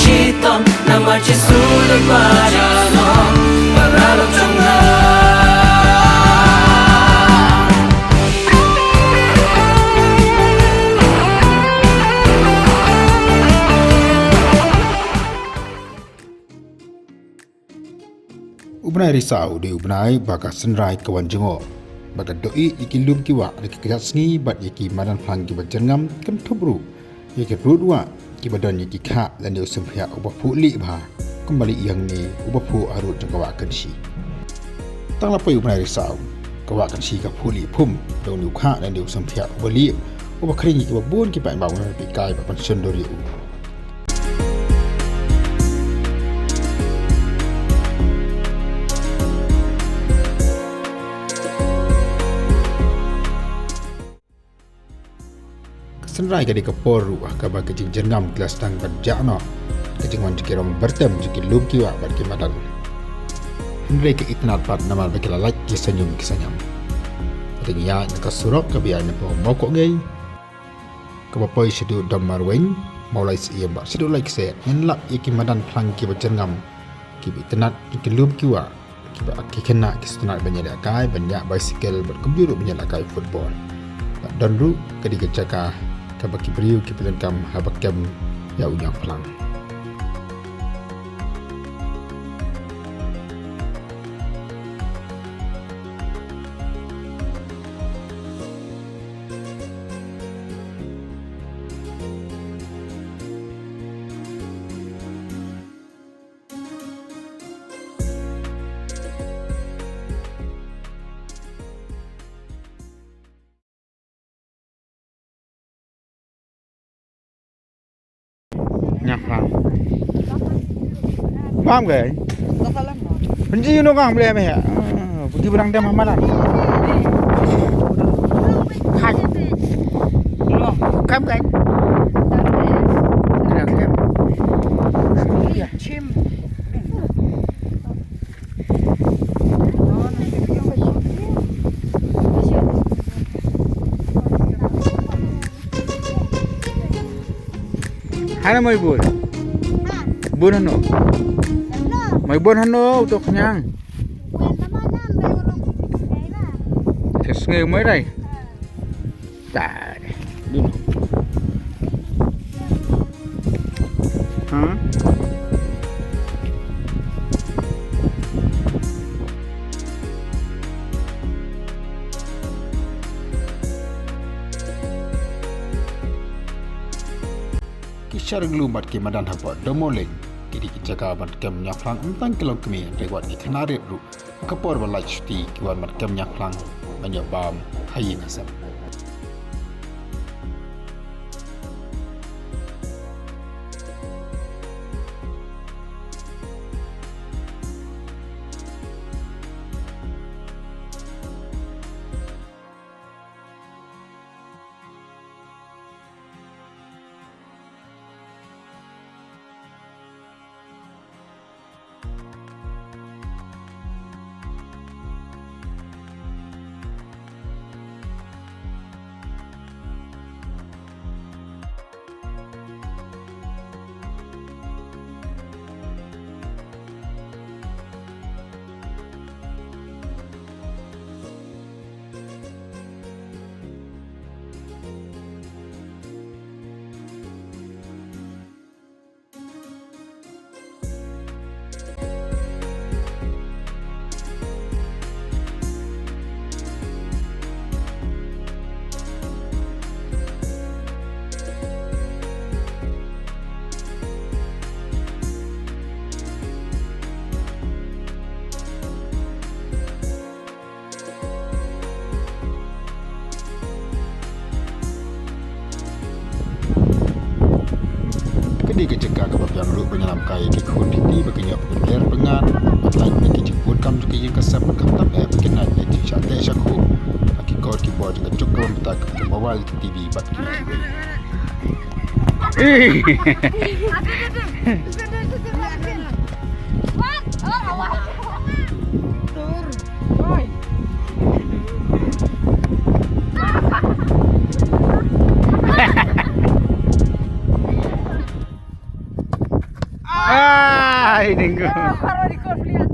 Hitam nama Yesus berjalan berlalu tengah. Ubnai risau di ubnai baga senrai kawan jengok baga doi iki lum kiwa deki kejat sengi bat iki madan plang ki bajengam kan tubru iki rudwa ki badan iki kha dan dia sempia ubah puli ba kembali yang ni ubah pu arut jengkawa kan si tang lapai ubnai risau kawa kan si ka puli pum dong ni kha dan dia sempia ubali ubah kering ki babun ki pai bau na pi kai ba pan sendori u senrai kadi kaporu akaba kejing jengam kelas tang berjakno kejing wan jikirong bertem jikir lub kiwa bagi madan henry ke itnat pat nama bagi lalak kisenyum kisanyam kadang ya nyaka surok kabian po mokok ngai kabapoi sedu damar weng maulai siya ba sedu like se henlak iki madan plang ki berjengam ki itnat jikir lub kiwa ki ba kena kistenat banyak kai banyak bicycle berkomputer banyak kai football dan ru kadi kecaka kabaki beriu ki pelengkam habakam ya unyang pelang nyafang paham ke benci no kang boleh meh pergi berang dem hamalan hai lo kam kan ya chim Hana mai bun. Bun hano. Mai bun hano untuk kenyang. Sesngai mai dai. Tak. Dulu. Kisah gelumbat ke madan hapa domoleng kiri kijaka bat kem nyaflang entang kelong kemi lewat ni kenarit ru kapor balai cuti kiwan mat kem nyaflang banyak bam hayin asam Kedi kecegah kebabian ruk penyelam kai ki khun titi baginya pengelir pengan lain ki jemput kam ki yang kasap kam tak bagian lain ki chat syaku ki kod ki bod ki cuk kam tak ki mobile ki TV bat ki Karo di kon lihat.